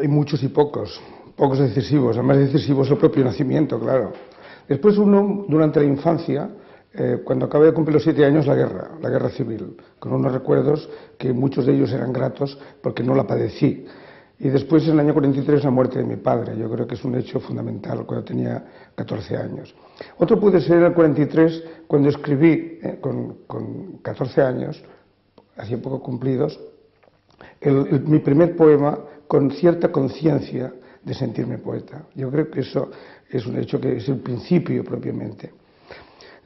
Hay muchos y pocos decisivos. El más decisivo es el propio nacimiento, claro. Después uno, durante la infancia, cuando acabé de cumplir los 7 años, la guerra civil, con unos recuerdos que muchos de ellos eran gratos porque no la padecí. Y después, en el año 43, la muerte de mi padre. Yo creo que es un hecho fundamental, cuando tenía 14 años. Otro puede ser el 43, cuando escribí, con 14 años, hacía poco cumplidos, mi primer poema con cierta conciencia de sentirme poeta. Yo creo que eso es un hecho que es el principio propiamente.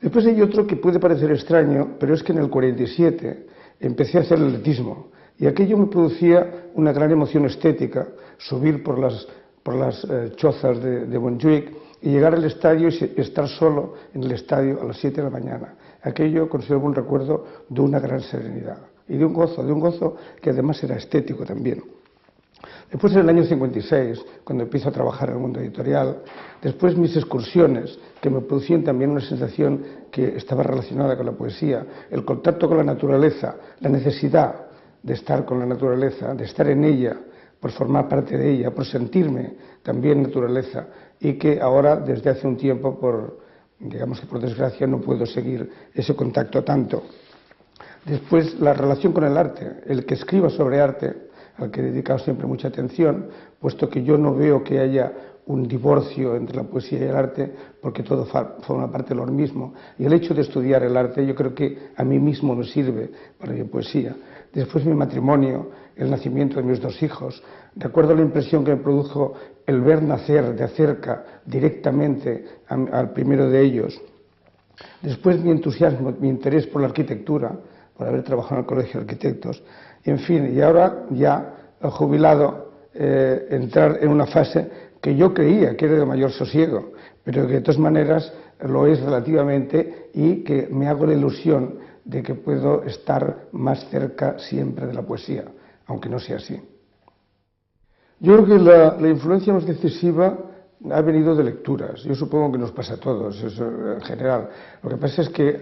Después hay otro que puede parecer extraño, pero es que en el 47 empecé a hacer atletismo y aquello me producía una gran emoción estética, subir por las chozas de Montjuic y llegar al estadio y estar solo en el estadio a las 7 de la mañana. Aquello conservo un recuerdo de una gran serenidad y de un gozo que además era estético también. Después, en el año 56, cuando empiezo a trabajar en el mundo editorial, después mis excursiones, que me producían también una sensación que estaba relacionada con la poesía, el contacto con la naturaleza, la necesidad de estar con la naturaleza, de estar en ella, por formar parte de ella, por sentirme también naturaleza, y que ahora, desde hace un tiempo, digamos que por desgracia, no puedo seguir ese contacto tanto. Después, la relación con el arte, el que escriba sobre arte, al que he dedicado siempre mucha atención, puesto que yo no veo que haya un divorcio entre la poesía y el arte, porque todo forma parte de lo mismo. Y el hecho de estudiar el arte, yo creo que a mí mismo me sirve para mi poesía. Después mi matrimonio, el nacimiento de mis 2 hijos. Recuerdo la impresión que me produjo el ver nacer de cerca directamente al primero de ellos. Después mi entusiasmo, mi interés por la arquitectura, por haber trabajado en el Colegio de Arquitectos. En fin, y ahora ya jubilado, entrar en una fase que yo creía que era de mayor sosiego, pero que de todas maneras lo es relativamente y que me hago la ilusión de que puedo estar más cerca siempre de la poesía, aunque no sea así. Yo creo que la influencia más decisiva ha venido de lecturas. Yo supongo que nos pasa a todos, eso en general. Lo que pasa es que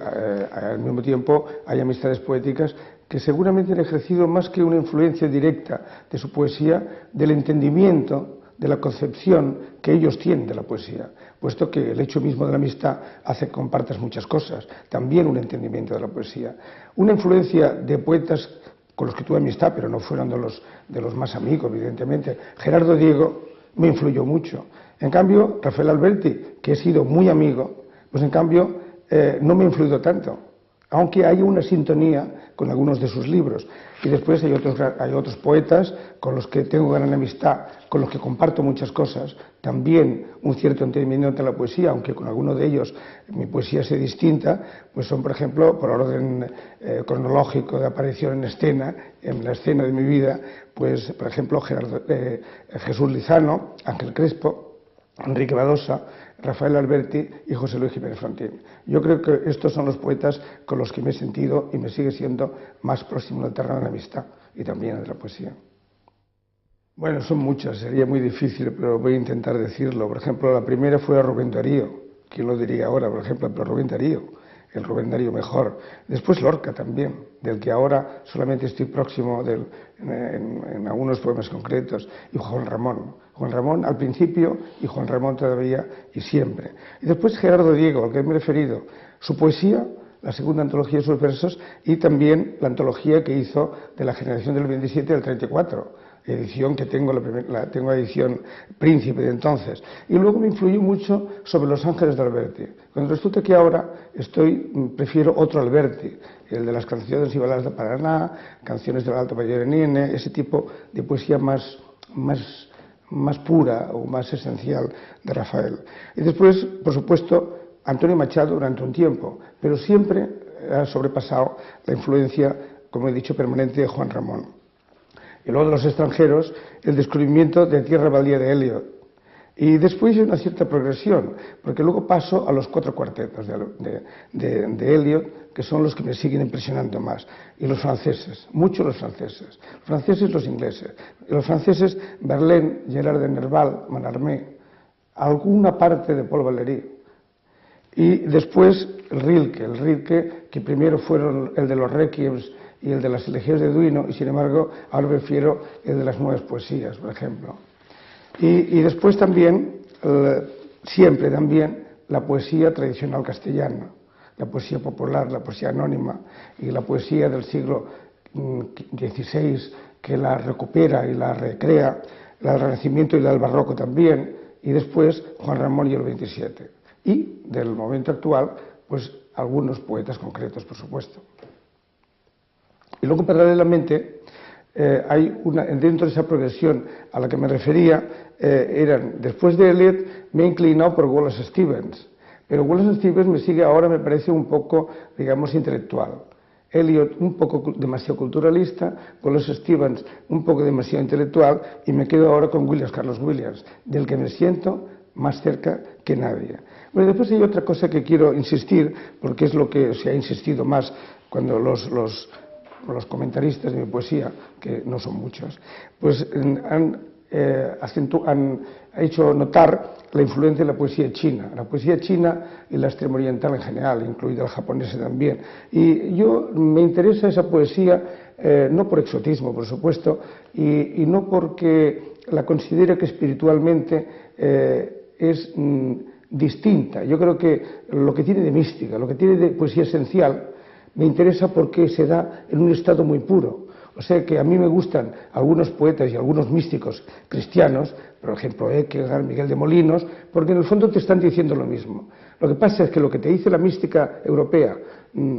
al mismo tiempo hay amistades poéticas que seguramente han ejercido más que una influencia directa de su poesía, del entendimiento, de la concepción que ellos tienen de la poesía, puesto que el hecho mismo de la amistad hace que compartas muchas cosas, también un entendimiento de la poesía. Una influencia de poetas con los que tuve amistad, pero no fueron de los más amigos, evidentemente. Gerardo Diego me influyó mucho. En cambio, Rafael Alberti, que he sido muy amigo, pues en cambio no me ha influido tanto, aunque hay una sintonía con algunos de sus libros. Y después hay otros poetas con los que tengo gran amistad, con los que comparto muchas cosas, también un cierto entendimiento de la poesía, aunque con alguno de ellos mi poesía sea distinta, pues son, por ejemplo, por orden cronológico de aparición en la escena de mi vida, pues, por ejemplo, Jesús Lizano, Ángel Crespo, Enrique Badosa, Rafael Alberti y José Luis Jiménez Frontín. Yo creo que estos son los poetas con los que me he sentido y me sigue siendo más próximo al terreno de la amistad y también de la poesía. Bueno, son muchas, sería muy difícil, pero voy a intentar decirlo. Por ejemplo, la primera fue a Rubén Darío. ¿Quién lo diría ahora, por ejemplo? Pero Rubén Darío, el Rubén Darío mejor. Después Lorca también, del que ahora solamente estoy próximo en algunos poemas concretos. Y Juan Ramón. Juan Ramón al principio y Juan Ramón todavía y siempre. Y después Gerardo Diego, al que me he referido. Su poesía, la segunda antología de sus versos, y también la antología que hizo de la generación del 27 al 34, edición que tengo, tengo la edición Príncipe de entonces. Y luego me influyó mucho sobre Los Ángeles de Alberti. Cuando resulta que ahora prefiero otro Alberti, el de las canciones y baladas de Paraná, canciones del Alto Mayoreniene, ese tipo de poesía más pura o más esencial de Rafael. Y después, por supuesto, Antonio Machado durante un tiempo, pero siempre ha sobrepasado la influencia, como he dicho, permanente de Juan Ramón. Y luego de los extranjeros, el descubrimiento de Tierra Baldía de Eliot. Y después hay una cierta progresión, porque luego paso a los 4 cuartetos de Eliot, que son los que me siguen impresionando más. Y los franceses, mucho los franceses. Los franceses, los ingleses. Los franceses, Verlaine, Gerard de Nerval, Mallarmé, alguna parte de Paul Valéry. Y después el Rilke, que primero fueron el de los Requiems y el de las elegías de Duino, y sin embargo ahora prefiero el de las nuevas poesías, por ejemplo. Y después también, siempre también, la poesía tradicional castellana, la poesía popular, la poesía anónima y la poesía del siglo XVI, que la recupera y la recrea, la del Renacimiento y la del Barroco también, y después Juan Ramón y el 27. Y del momento actual, pues algunos poetas concretos, por supuesto. Y luego, paralelamente, dentro de esa progresión a la que me refería, después de Eliot, me he inclinado por Wallace Stevens, pero Wallace Stevens me sigue ahora, me parece un poco, digamos, intelectual. Eliot un poco demasiado culturalista, Wallace Stevens un poco demasiado intelectual, y me quedo ahora con Carlos Williams, del que me siento más cerca que nadie. Bueno, después hay otra cosa que quiero insistir, porque es lo que se ha insistido más cuando los comentaristas de mi poesía, que no son muchos, pues han hecho notar la influencia de la poesía china y la extremo oriental en general, incluida la japonesa también. Y yo me interesa esa poesía no por exotismo, por supuesto, y no porque la considere que espiritualmente es distinta. Yo creo que lo que tiene de mística, lo que tiene de poesía esencial, me interesa porque se da en un estado muy puro. O sea que a mí me gustan algunos poetas y algunos místicos cristianos, por ejemplo Kierkegaard, Miguel de Molinos, porque en el fondo te están diciendo lo mismo. Lo que pasa es que lo que te dice la mística europea,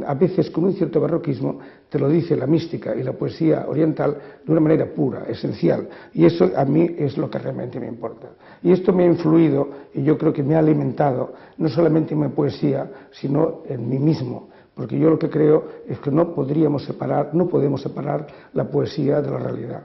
a veces con un cierto barroquismo, te lo dice la mística y la poesía oriental de una manera pura, esencial. Y eso a mí es lo que realmente me importa. Y esto me ha influido y yo creo que me ha alimentado no solamente en mi poesía, sino en mí mismo. Porque yo lo que creo es que no podemos separar la poesía de la realidad.